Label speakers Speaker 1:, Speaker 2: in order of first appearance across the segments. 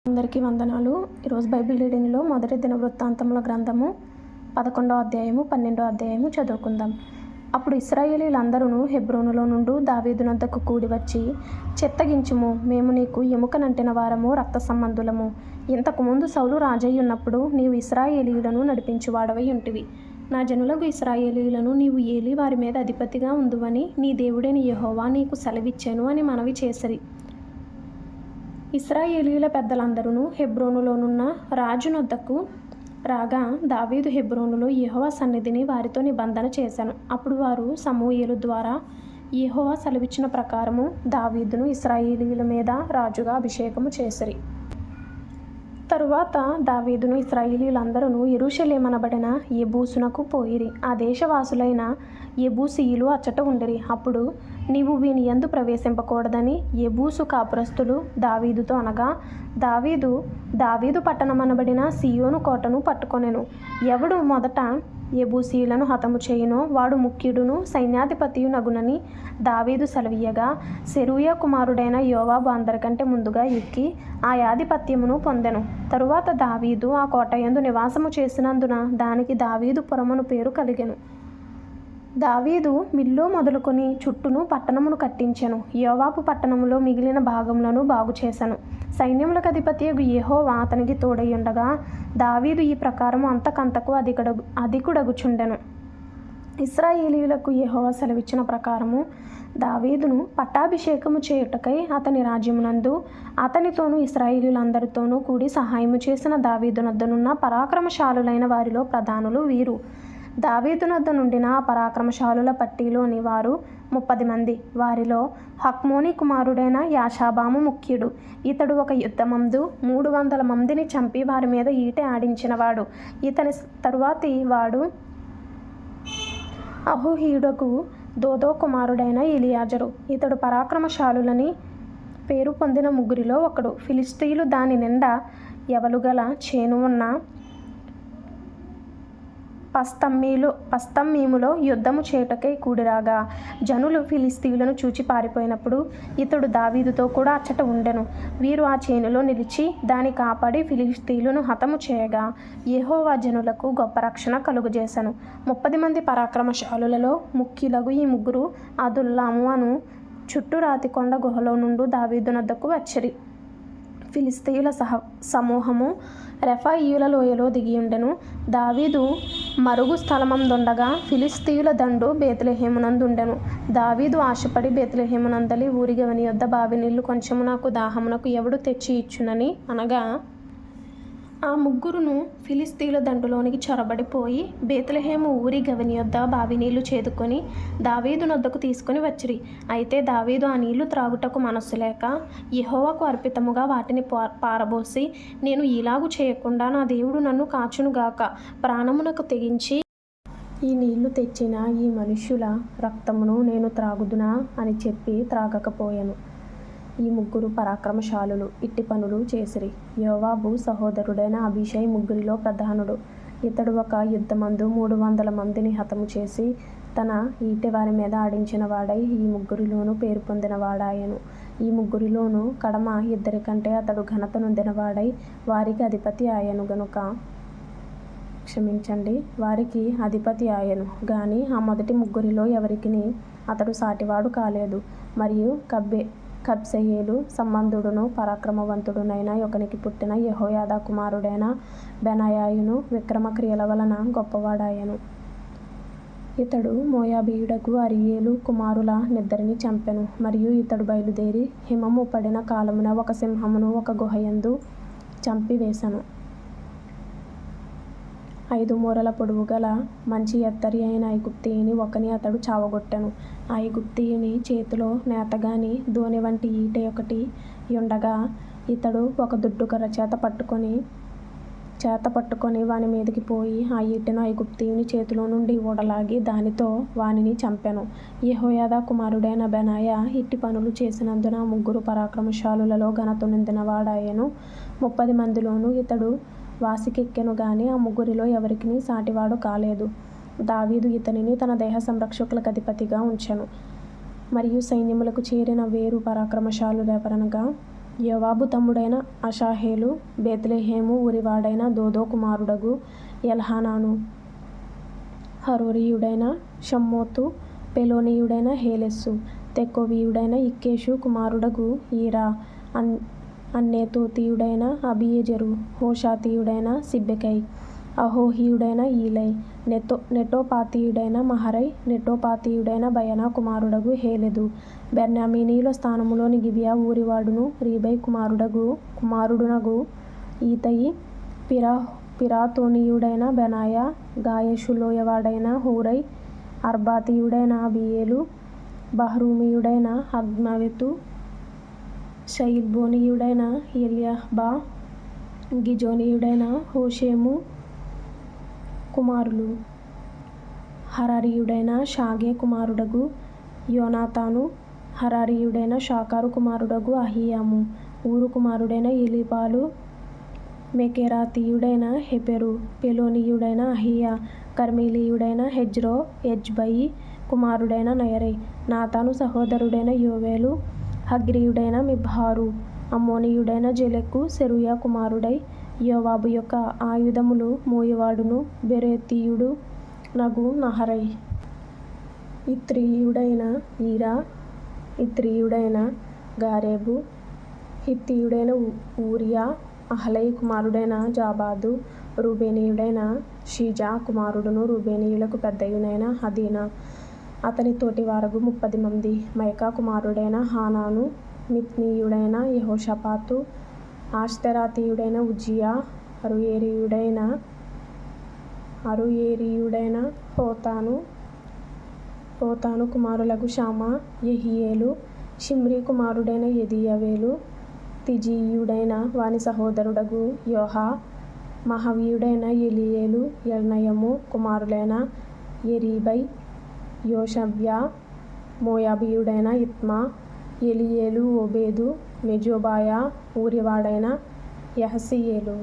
Speaker 1: అందరికీ వందనాలు. ఈరోజు బైబిల్ రీడింగ్లో మొదటి దినవృత్తాంతముల గ్రంథము 11వ అధ్యాయము 12వ అధ్యాయము చదువుకుందాం. అప్పుడు ఇశ్రాయేలీయులందరూ హెబ్రోనులో నుండి దావీదునొద్దకు కూడి వచ్చి, చెత్తగించుము, మేము నీకు ఎముకనంటిన వారము, రక్త సంబంధులము. ఇంతకుముందు సౌలు రాజయ్యున్నప్పుడు నీవు ఇశ్రాయేలీయులను నడిపించువాడవై ఉంటివి. నా జనులకు ఇశ్రాయేలీయులను నీవు ఏలి వారి మీద అధిపతిగా ఉందువని నీ దేవుడైన యెహోవా నీకు సెలవిచ్చెను అని మనవి చేసిరి. ఇశ్రాయేలీయుల పెద్దలందరూ హెబ్రోనులోనున్న రాజునొద్దకు రాగా, దావీదు హెబ్రోనులో యెహోవా సన్నిధిని వారితో నిబంధన చేశాను. అప్పుడు వారు సమూయేలు ద్వారా యెహోవా సెలవిచ్చిన ప్రకారము దావీదును ఇశ్రాయేలీయుల మీద రాజుగా అభిషేకము చేసిరి. తరువాత దావీదును ఇశ్రాయేలీయులందరూ యెరూషలేమనబడిన యెబూసునకు పోయిరి. ఆ దేశవాసులైన యెబూసీయులు అచ్చట ఉండిరి. అప్పుడు నీవు వీని యందు ప్రవేశింపకూడదని యెబూసు కాపురస్తులు దావీదుతో అనగా, దావీదు పట్టణమనబడిన సీయోను కోటను పట్టుకొనెను. ఎవడు మొదట యెబూసీయులను హతము చేయునో వాడు ముఖ్యుడును సైన్యాధిపతియు నగునని దావీదు సెలవీయగా, సెరూయా కుమారుడైన యోవాబు అందరికంటే ముందుగా ఎక్కి ఆ ఆధిపత్యమును పొందెను. తరువాత దావీదు ఆ కోటయందు నివాసము చేసినందున దానికి దావీదు పురమును పేరు కలిగెను. దావీదు మిల్లో మొదలుకొని చుట్టూను పట్టణమును కట్టించెను. యోవాబు పట్టణములో మిగిలిన భాగములను బాగు చేసెను. సైన్యములకు అధిపతియగు యెహోవా అతనికి తోడయుండగా దావీదు ఈ ప్రకారము అంతకంతకు అధికుడగుచుండెను. ఇశ్రాయేలీయులకు యెహోవా సెలవిచ్చిన ప్రకారము దావీదును పట్టాభిషేకము చేయుటకై అతని రాజ్యమునందు అతనితోనూ ఇశ్రాయేలీయులందరితోనూ కూడి సహాయము చేసిన దావీదునొద్దనున్న పరాక్రమశాలులైన వారిలో ప్రధానులు వీరు. దావీదునొద్ద నుండిన ఆ పరాక్రమశాలుల పట్టిలోని వారు 30 మంది. వారిలో హక్మోని కుమారుడైన యాషాబాము ముఖ్యుడు. ఇతడు ఒక యుద్ధమందు 300 మందిని చంపి వారి మీద ఈటె ఆడించినవాడు. ఇతని తరువాతి వాడు అహోహీయుడకు దోదో కుమారుడైన ఎలియాజరు. ఇతడు పరాక్రమశాలులని పేరు పొందిన ముగ్గురిలో ఒకడు. ఫిలిష్తీయులు దాని నిండా యవలుగల చేను ఉన్న పస్తమ్మీములో యుద్ధము చేయుటకై కూడిరాగా జనులు ఫిలిష్తీయులను చూచి పారిపోయినప్పుడు ఇతడు దావీదుతో కూడా అచ్చట ఉండెను. వీరు ఆ చేనులో నిలిచి దాని కాపాడి ఫిలిష్తీయులను హతము చేయగా యెహోవా జనులకు గొప్ప రక్షణ కలుగజేసెను. 30 మంది పరాక్రమశాలులలో ముఖ్యులగు ఈ ముగ్గురు అదుల్లాము అను చుట్టూ రాతికొండ గుహలో నుండి దావీదునొద్దకు వచ్చిరి. ఫిలిష్తీయుల సమూహము రెఫాయీయుల లోయలో దిగియుండెను. దావీదు మరుగు స్థలమందుండగా ఫిలిష్తీయుల దండు బేత్లెహేమునందుండెను. దావీదు ఆశపడి బేత్లెహేమునందలి ఊరి గవని యొద్ద బావి నీళ్లు కొంచెము నాకు దాహమునకు ఎవడు తెచ్చి ఇచ్చునని అనగా, ఆ ముగ్గురును ఫిలిష్తీయుల దండులోనికి చొరబడిపోయి బేత్లెహేము ఊరి గవని యొద్ద బావి నీళ్లు చేదుకొని దావీదునొద్దకు తీసుకుని వచ్చిరి. అయితే దావీదు ఆ నీళ్లు త్రాగుటకు మనస్సు లేక యెహోవాకు అర్పితముగా వాటిని పారబోసి, నేను ఈలాగు చేయకుండా నా దేవుడు నన్ను కాచునుగాక, ప్రాణమునకు తెగించి ఈ నీళ్లు తెచ్చిన ఈ మనుష్యుల రక్తమును నేను త్రాగుదునా అని చెప్పి త్రాగకపోయెను. ఈ ముగ్గురు పరాక్రమశాలులు ఇట్టి పనులు చేసిరి. యోవాబు సహోదరుడైన అబీషై ముగ్గురిలో ప్రధానుడు. ఇతడు ఒక యుద్ధమందు 300 మందిని హతము చేసి తన ఈటె వారి మీద ఆడించిన వాడై ఈ ముగ్గురిలోనూ పేరు పొందిన వాడాయను. ఈ ముగ్గురిలోనూ కడమ ఇద్దరికంటే అతడు ఘనత నొందినవాడై వారికి అధిపతి ఆయను గాని ఆ మొదటి ముగ్గురిలో ఎవరికిని అతడు సాటివాడు కాలేదు. మరియు కబ్సెయేలు సంబంధుడును పరాక్రమవంతుడునైన ఒకనికి పుట్టిన యెహోయాదా కుమారుడైన బెనాయాయును విక్రమ క్రియల వలన గొప్పవాడాయను. ఇతడు మోయాబీయుడకు అరీయేలు కుమారుల నిద్దరిని చంపెను. మరియు ఇతడు బయలుదేరి హిమము పడిన కాలమున ఒక సింహమును ఒక గుహయందు చంపివేశను. 5 మూరల పొడవు గల మంచి ఎత్తరి అయిన ఐగుప్తీయుని ఒకని అతడు చావగొట్టెను. ఆ ఐగుప్తీయుని చేతిలో నేతగాని దోణి వంటి ఈటె ఒకటి యుండగా ఇతడు ఒక దుడ్డుకర్ర చేత పట్టుకొని వాని మీదకి పోయి ఆ ఈటెను ఐగుప్తీయుని చేతిలో నుండి ఊడలాగి దానితో వానిని చంపెను. యెహోయాదా కుమారుడైన బెనాయా ఇట్టి పనులు చేసినందున ముగ్గురు పరాక్రమశాలులలో ఘనత నొందినవాడాయెను. 30 మందిలోనూ ఇతడు వాసికెక్కెను గాని ఆ ముగ్గురిలో ఎవరికిని సాటివాడు కాలేదు. దావీదు ఇతనిని తన దేహ సంరక్షకులకు అధిపతిగా ఉంచెను. మరియు సైన్యములకు చేరిన వేరు పరాక్రమశాలులెవరనగా యోవాబు తమ్ముడైన అషాహేలు, బేత్లెహేము ఊరివాడైన దోదో కుమారుడగు ఎల్హానాను, హరోరీయుడైన షమ్మోతు, పెలోనీయుడైన హేలెస్సు, తెకోవీయుడైన ఇక్కేషు కుమారుడగు ఈరా, అన్నెతోతీయుడైన అబీయెజెరు, హోషాతీయుడైన సిబ్బెకై, అహోహీయుడైన ఈలై, నెటోపాతీయుడైన మహరై, నెటోపాతీయుడైన బయనా కుమారుడగు హేలెదు. బెన్యామీనీయుల స్థానములోని గిబియా ఊరివాడును రీబై కుమారుడునగు ఈతయి, పిరాతోనీయుడైన బెనాయా, గాయషులోయవాడైన హూరై, అర్బాతీయుడైన అబీయేలు, బహ్రూమీయుడైన అజ్మావెతు, షయల్బోనీయుడైన ఎల్యహ్బా, గిజోనీయుడైన హోషేము కుమారులు. హరారీయుడైన షాగే కుమారుడగు యోనాతాను, హరారీయుడైన షాకారు కుమారుడగు అహీయాము, ఊరు కుమారుడైన ఎలీపాలు, మెకెరాతీయుడైన హెపెరు, పెలోనీయుడైన అహీయా, కర్మెలీయుడైన ఎజ్బయి కుమారుడైన నయరై, నాతాను సహోదరుడైన యోవేలు, హగ్రీయుడైన మిబ్హారు, అమ్మోనీయుడైన జెలెకు, సెరూయా కుమారుడై యోవాబు యొక్క ఆయుధములు మోయువాడును బెరోతీయుడు నగు నహరై, ఇత్రీయుడైన ఈరా, ఇత్రీయుడైన గారేబు, హిత్తీయుడైన ఊరియా, అహలై కుమారుడైన జాబాదు, రూబేనీయుడైన షీజా కుమారుడును రూబేనీయులకు పెద్దయునైన హదీనా, అతని తోటివారగు 30 మంది, మైకా కుమారుడైన హానాను, మిత్నీయుడైన యెహోషాపాతు, ఆష్తెరాతీయుడైన ఉజ్జియా, అరుయేరీయుడైన హోతాను కుమారులగు షామా, యెహీయేలు, షిమ్రీ కుమారుడైన యెదీయవేలు, తిజీయుడైన వాని సహోదరుడగు యోహా, మహవీయుడైన ఎలీయేలు, ఎల్నయము కుమారులైన యెరీబై, యోషవ్యా, మోయాబీయుడైన ఇత్మా, ఎలీయేలు, ఓబేదు, మెజోబాయా ఊరివాడైన యహసీయేలు.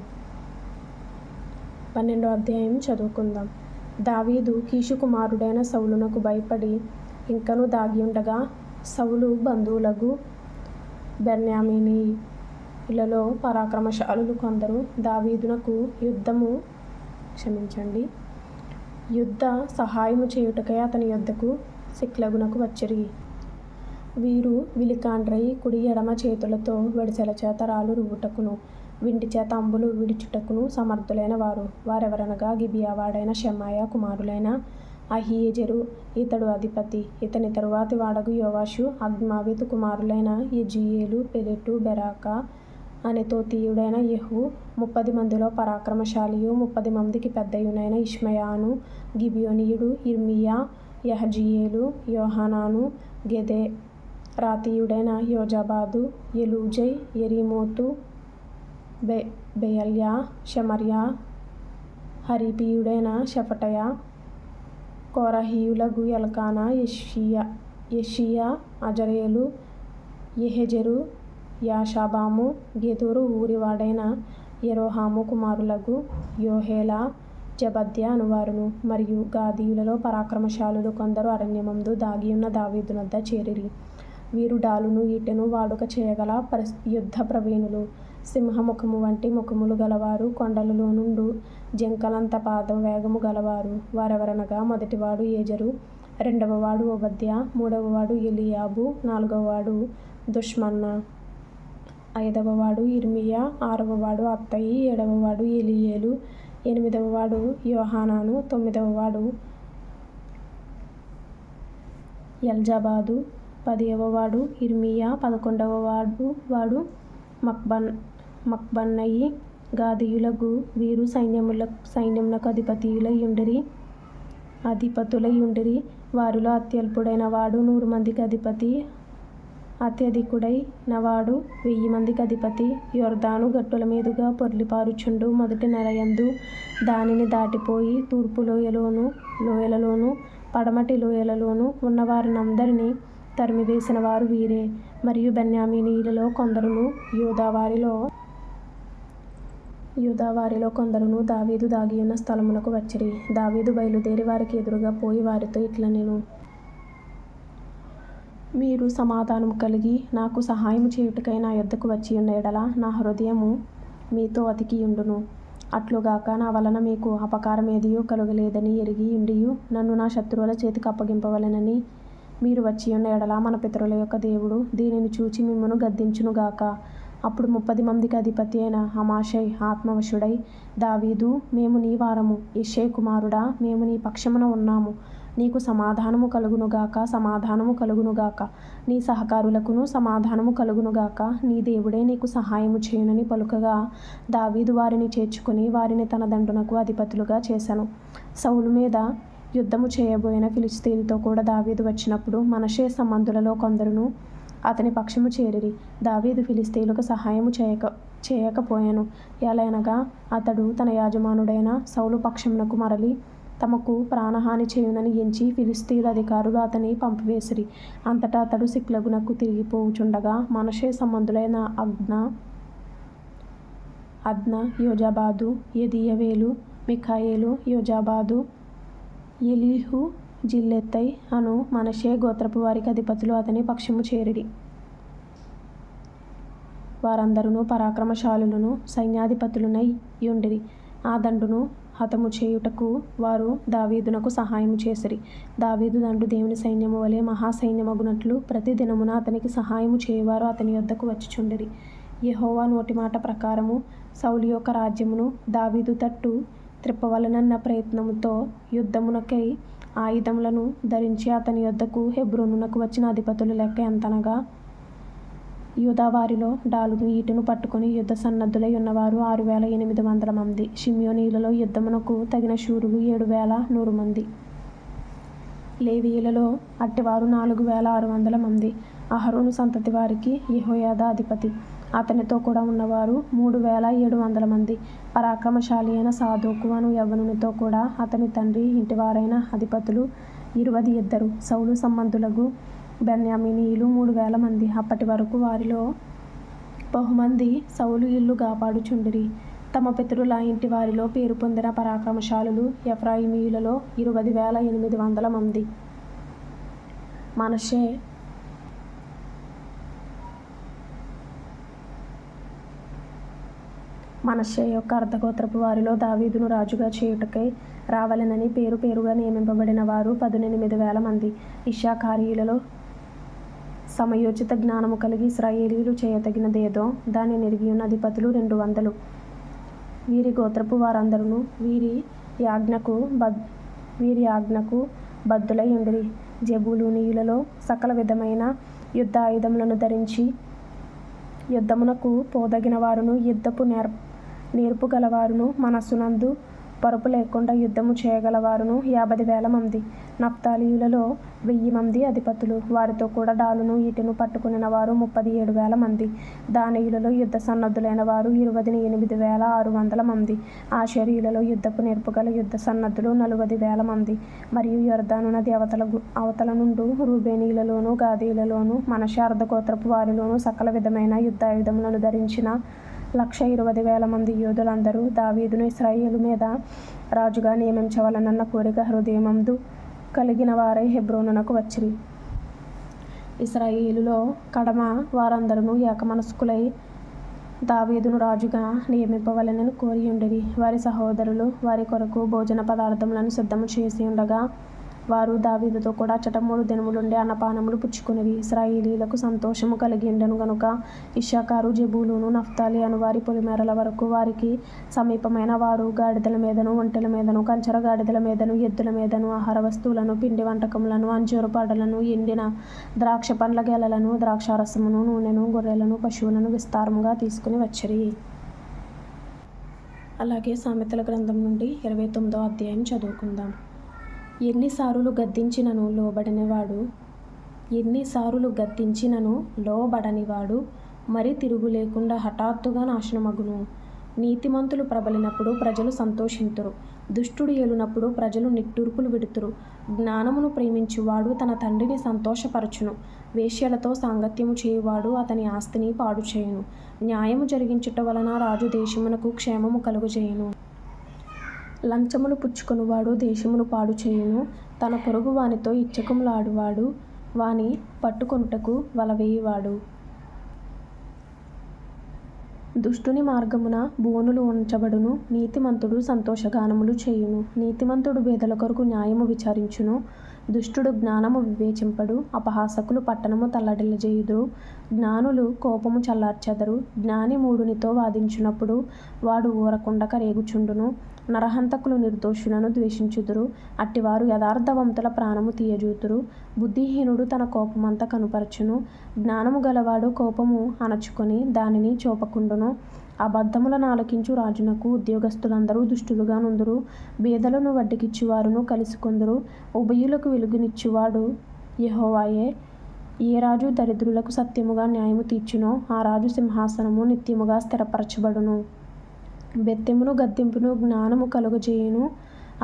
Speaker 1: 12వ అధ్యాయం చదువుకుందాం. దావీదు కీషు కుమారుడైన సౌలునకు భయపడి ఇంకను దాగియుండగా, సౌలు బంధువులగు బెన్యామీనీయులలో పరాక్రమశాలులు కొందరు దావీదునకు యుద్ధ సహాయము చేయుటకై అతని యొద్దకు సిక్లగునకు వచ్చిరి. వీరు విలుకాండ్రై కుడి ఎడమ చేతులతో వడిసెల చేత రాళ్ళు రువ్వుటకును, వింటి చేత అంబులు విడుచుటకును సమర్థులైన వారు. వారెవరనగా గిబియావాడైన షెమాయా కుమారులైన అహీయెజెరు, ఇతడు అధిపతి. ఇతని తరువాతి వాడగు యోవాషు, అజ్మావెతు కుమారులైన యెజీయేలు, పెలెటు, బెరాకా, అనెతోతీయుడైన యెహు, 30 మందిలో పరాక్రమశాలియు 30 మందికి పెద్దయునైన ఇష్మాయాను, గిబియోనీయుడు ఇర్మీయా, యహజీయేలు, యోహానాను, గెదెరాతీయుడైన యోజాబాదు, ఎలూజై, యెరీమోతు, బెయల్యా, షెమర్యా, హరీపీయుడైన షెఫటయా, కోరహీయులగు ఎల్కానా, యెషీయా, అజరేలు, యెహెజెరు, యాషాబాము, గెదోరు ఊరివాడైన యెరోహాము కుమారులగు యోహేలా, జబద్యా అనువారును. మరియు గాదీయులలో పరాక్రమశాలులు కొందరు అరణ్యమందు దాగియున్న దావీదునొద్ద చేరిరి. వీరు డాలును ఈటెను వాడుక చేయగల యుద్ధ ప్రవీణులు, సింహముఖము వంటి ముఖములు గలవారు, కొండలలో నుండు జింకలంత పాదవేగము గలవారు. వారెవరనగా, మొదటివాడు ఏజెరు, రెండవవాడు ఓబద్యా, మూడవవాడు ఎలీయాబు, నాలుగవవాడు దుష్మన్నా, ఐదవవాడు ఇర్మీయా, ఆరవవాడు అత్తయి, ఏడవవాడు ఎలీయేలు, ఎనిమిదవవాడు యోహానాను, తొమ్మిదవవాడు ఎల్జాబాదు, 10వవాడు ఇర్మీయా, 11వవాడు మక్బన్నయి. గాదీయులగు వీరు సైన్యమునకు అధిపతులై ఉండిరి. వారిలో అత్యల్పుడైన వాడు 100 మందికి అధిపతి, అత్యధికుడైన వాడు 1000 మందికి అధిపతి. యొర్దాను గట్టుల మీదుగా పొర్లిపారుచుండు మొదటి నెలయందు దానిని దాటిపోయి తూర్పు లోయలలోను పడమటి లోయలలోను ఉన్నవారినందరినీ తరిమివేసిన వారు వీరే. మరియు బెన్యామీనీయులలో కొందరును యూదావారిలో కొందరును దావీదు దాగియున్న స్థలమునకు వచ్చిరి. దావీదు బయలుదేరి వారికి ఎదురుగా పోయి వారితో ఇట్లనెను: మీరు సమాధానము కలిగి నాకు సహాయము చేయుటకై నా యొద్దకు వచ్చి ఉన్న ఎడల నా హృదయము మీతో అతికియుండును. అట్లుగాక నా వలన మీకు అపకారమేదియూ కలుగలేదని ఎరిగి ఉండియు నన్ను నా శత్రువుల చేతికి అప్పగింపవలెనని మీరు వచ్చి ఉన్న ఎడల మన పితరుల యొక్క దేవుడు దీనిని చూచి మిమ్మును గద్దించునుగాక. అప్పుడు 30 మందికి అధిపతి అయిన అమాషై ఆత్మవశుడై, దావీదు, మేము నీ వారము, యెష్షై కుమారుడా, మేము నీ పక్షమున ఉన్నాము. నీకు సమాధానము కలుగునుగాక, సమాధానము కలుగునుగాక. నీ సహకారులకును సమాధానము కలుగునుగాక. నీ దేవుడే నీకు సహాయము చేయునని పలుకగా, దావీదు వారిని చేర్చుకుని వారిని తన దండునకు అధిపతులుగా చేసెను. సౌలు మీద యుద్ధము చేయబోయిన ఫిలిష్తీయులతో కూడా దావీదు వచ్చినప్పుడు మనష్షే సంబంధులలో కొందరును అతని పక్షము చేరిరి. దావీదు ఫిలిష్తీయులకు సహాయము చేయకపోయెను. ఎలయనగా అతడు తన యజమానుడైన సౌలు పక్షమునకు మరలి తమకు ప్రాణహాని చేయునని ఎంచి ఫిలిష్తీయుల అధికారులు అతని పంపివేసిరి. అంతటా అతడు సిక్లగునకు తిరిగిపోవుచుండగా మనష్షే సంబంధులైన అద్నా, యోజాబాదు, యెదీయవేలు, మిఖాయేలు, యోజాబాదు, ఎలీహు, జిల్లెతై అను మనష్షే గోత్రపు వారికి అధిపతులు అతని పక్షము చేరిరి. వారందరును పరాక్రమశాలులను సైన్యాధిపతులునై యుండిరి. ఆ దండును హతము చేయుటకు వారు దావీదునకు సహాయము చేసిరి. దావీదు దండు దేవుని సైన్యము వలె మహాసైన్యమగునట్లు ప్రతి దినమున అతనికి సహాయము చేయువారు అతని యొద్దకు వచ్చిచుండిరి. యెహోవా నోటి మాట ప్రకారము సౌలు యొక్క రాజ్యమును దావీదు తట్టు త్రిప్పవలనన్న ప్రయత్నముతో యుద్ధమునకై ఆయుధములను ధరించి అతని యొద్దకు హెబ్రోనునకు వచ్చిన అధిపతుల లెక్క ఎంతనగా, యూదావారిలో డాలును ఈటెను పట్టుకుని యుద్ధ సన్నద్ధులై ఉన్నవారు 6,800 మంది. షిమ్యోనీయులలో యుద్ధమునకు తగిన శూరులు 7,100 మంది. లేవీయులలో అట్టివారు 4,600 మంది. అహరోను సంతతి వారికి యెహోయాదా అధిపతి. అతనితో కూడా ఉన్నవారు 3,700 మంది. పరాక్రమశాలి అయిన సాదోకు అను యవ్వనునితో కూడా అతని తండ్రి ఇంటివారైన అధిపతులు 22. సౌలు సంబంధులకు బెన్యామీనీయులు 3,000 మంది. అప్పటి వరకు వారిలో బహుమంది సౌలు ఇల్లు కాపాడుచుండిరి. తమ పితరుల ఇంటి వారిలో పేరు పొందిన పరాక్రమశాలులు ఎఫ్రాయిమీయులలో 20,800 మంది. మనష్షే యొక్క అర్ధగోత్రపు వారిలో దావీదును రాజుగా చేయుటకై రావలెనని పేరుగా నియమింపబడిన వారు 18,000 మంది. ఇశ్శాఖారీయులలో సమయోచిత జ్ఞానము కలిగి ఇశ్రాయేలీయులు చేయతగినదేదో దాని నెరిగియున్న అధిపతులు 200. వీరి గోత్రపు వారందరును వీరి ఆజ్ఞకు బద్ధులై ఉండిరి. జెబూలూనీయులలో సకల విధమైన యుద్ధ ఆయుధములను ధరించి యుద్ధమునకు పోదగిన వారును యుద్ధపు నేర్పు గలవారును మనస్సునందు పరుపు లేకుండా యుద్ధము చేయగలవారును 50,000 మంది. నఫ్తాలీయులలో 1,000 మంది అధిపతులు. వారితో కూడా డాలును ఈటెను పట్టుకునిన వారు 37,000 మంది. దానీయులలో యుద్ధ సన్నద్ధులైన వారు 28,600 మంది. ఆషేరీయులలో యుద్ధపు నేర్పుగల యుద్ధ సన్నద్ధులు 40,000 మంది. మరియు యొర్దాను నది అవతల నుండు రూబేనీయులలోను గాదీయులలోను మనష్షే అర్ధగోత్రపు వారిలోను సకల విధమైన యుద్ధాయుధములను ధరించిన 120,000 మంది యోధులందరూ దావీదును ఇశ్రాయేలు మీద రాజుగా నియమించవలనన్న కోరిక హృదయమందు కలిగిన వారై హెబ్రోనునకు వచ్చిరి. ఇశ్రాయేలులో కడమ వారందరూ ఏకమనస్కులై దావీదును రాజుగా నియమింపవలెనని కోరియుండిరి. వారి సహోదరులు వారి కొరకు భోజన పదార్థములను సిద్ధము చేసి ఉండగా వారు దావీదుతో కూడా అచ్చట 3 దినములుండి అన్నపానములు పుచ్చుకొనిరి. ఇశ్రాయేలీయులకు సంతోషము కలిగిండెను గనుక ఇశ్శాఖారు, జెబూలూను, నఫ్తాలి అను వారి పొలిమేరల వరకు వారికి సమీపమైన వారు గాడిదల మీదను, ఒంటెల మీదను, కంచర గాడిదల మీదను, ఎద్దుల మీదను ఆహార వస్తువులను, పిండి వంటకములను, అంజూరు పడలను, ఎండిన ద్రాక్ష పండ్ల గెలలను, ద్రాక్షారసమును, నూనెను, గొర్రెలను, పశువులను విస్తారముగా తీసుకుని వచ్చిరి. అలాగే సామెతల గ్రంథం నుండి 29వ అధ్యాయం చదువుకుందాం. ఎన్నిసార్లు గద్దించినను లోబడనివాడు మరి తిరుగు లేకుండా హఠాత్తుగా నాశనమగును. నీతిమంతులు ప్రబలినప్పుడు ప్రజలు సంతోషింతురు. దుష్టుడు ఏలునప్పుడు ప్రజలు నిట్టూర్పులు విడుతురు. జ్ఞానమును ప్రేమించువాడు తన తండ్రిని సంతోషపరచును. వేశ్యలతో సాంగత్యము చేయువాడు అతని ఆస్తిని పాడు చేయును. న్యాయము జరిగించుట వలన రాజు దేశమునకు క్షేమము కలుగజేయును. లంచములు పుచ్చుకొనువాడు దేశమును పాడు చేయును. తన పొరుగు వానితో ఇచ్చకములాడువాడు వాని పట్టుకొనుటకు వలవేయువాడు. దుష్టుని మార్గమున బోనులు ఉంచబడును, నీతిమంతుడు సంతోషగానములు చేయును. నీతిమంతుడు పేదల కొరకు న్యాయము విచారించును, దుష్టుడు జ్ఞానము వివేచింపడు. అపహాసకులు పట్టణము తల్లడిల్లజేయుదురు, జ్ఞానులు కోపము చల్లార్చెదరు. జ్ఞాని మూఢునితో వాదించినప్పుడు వాడు ఊరకుండక రేగుచుండును. నరహంతకులు నిర్దోషులను ద్వేషించుదురు, అట్టివారు యథార్థవంతుల ప్రాణము తీయజూతురు. బుద్ధిహీనుడు తన కోపమంతా కనుపరచును, జ్ఞానము గలవాడు కోపము అణచుకొని దానిని చూపకుండును. అబద్ధములను ఆలకించు రాజునకు ఉద్యోగస్తులందరూ దుష్టులుగా నుందురు. బీదలను వడ్డీకిచ్చువారును కలిసికొందురు. ఉభయులకు వెలుగునిచ్చువాడు యెహోవాయే. ఏ రాజు దరిద్రులకు సత్యముగా న్యాయము తీర్చునో ఆ రాజు సింహాసనము నిత్యముగా స్థిరపరచబడును. బెత్తెమును గద్దింపును జ్ఞానము కలుగజేయును.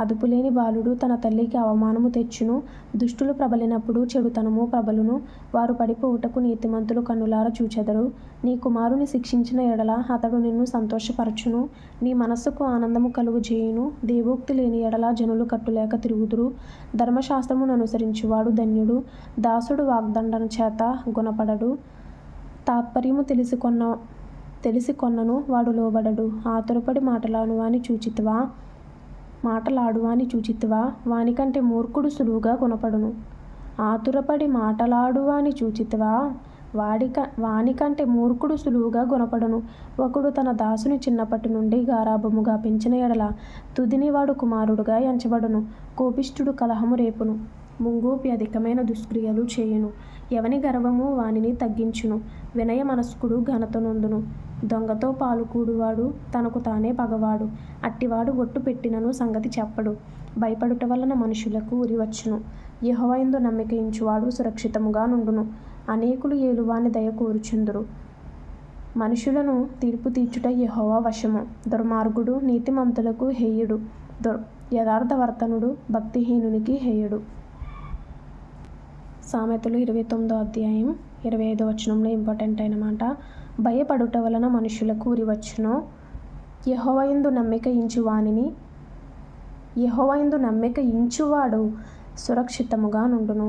Speaker 1: అదుపులేని బాలుడు తన తల్లికి అవమానము తెచ్చును. దుష్టులు ప్రబలినప్పుడు చెడుతనము ప్రబలును, వారు పడిపోవుటకు నీతిమంతులు కన్నులారా చూచెదరు. నీ కుమారుని శిక్షించిన ఎడల అతడు నిన్ను సంతోషపరచును, నీ మనస్సుకు ఆనందము కలుగజేయును. దేవోక్తి లేని ఎడల జనులు కట్టులేక తిరుగుదురు. ధర్మశాస్త్రమును అనుసరించువాడు ధన్యుడు. దాసుడు వాగ్దండన చేత గుణపడడు, తాత్పర్యము తెలిసికొన్నను వాడు లోబడడు. ఆతురపడి మాటలాడువాని చూచితివా, వానికంటే మూర్ఖుడు సులువుగా గుణపడును. ఆతురపడి మాటలాడువాని చూచితివా, వానికంటే మూర్ఖుడు సులువుగా గుణపడును. ఒకడు తన దాసుని చిన్నప్పటి నుండి గారాబముగా పెంచిన ఎడల తుదిని వాడు కుమారుడుగా ఎంచబడును. కోపిష్ఠుడు కలహము రేపును, ముంగూపి అధికమైన దుష్క్రియలు చేయును. ఎవని గర్వము వానిని తగ్గించును, వినయ మనస్కుడు ఘనత నొందును. దొంగతో పాలుకూడువాడు తనకు తానే పగవాడు, అట్టివాడు ఒట్టు పెట్టినను సంగతి చెప్పడు. భయపడుట వలన మనుషులకు ఉరివచ్చును, యెహోవాయందు నమ్మికయించువాడు సురక్షితముగా నుండును. అనేకులు ఏలువాని దయ కోరుచుందురు, మనుషులను తీర్పు తీర్చుట యెహోవా వశము. దుర్మార్గుడు నీతిమంతులకు హేయుడు, యథార్థవర్తనుడు భక్తిహీనునికి హేయుడు. సామెతలు 29వ అధ్యాయం 25వ వచనంలో ఇంపార్టెంట్ అయిన మాట, భయపడుట వలన మనుషులకు ఉరివచ్చును, యెహోవాయందు నమ్మిక ఇంచువాడు సురక్షితముగా నుండును.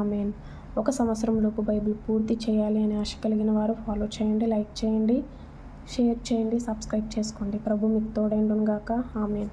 Speaker 1: ఆమేన్. 1 సంవత్సరంలోపు బైబిల్ పూర్తి చేయాలి అనే ఆశ కలిగిన వారు ఫాలో చేయండి, లైక్ చేయండి, షేర్ చేయండి, సబ్స్క్రైబ్ చేసుకోండి. ప్రభు మీకు తోడైండును గాక. ఆమేన్.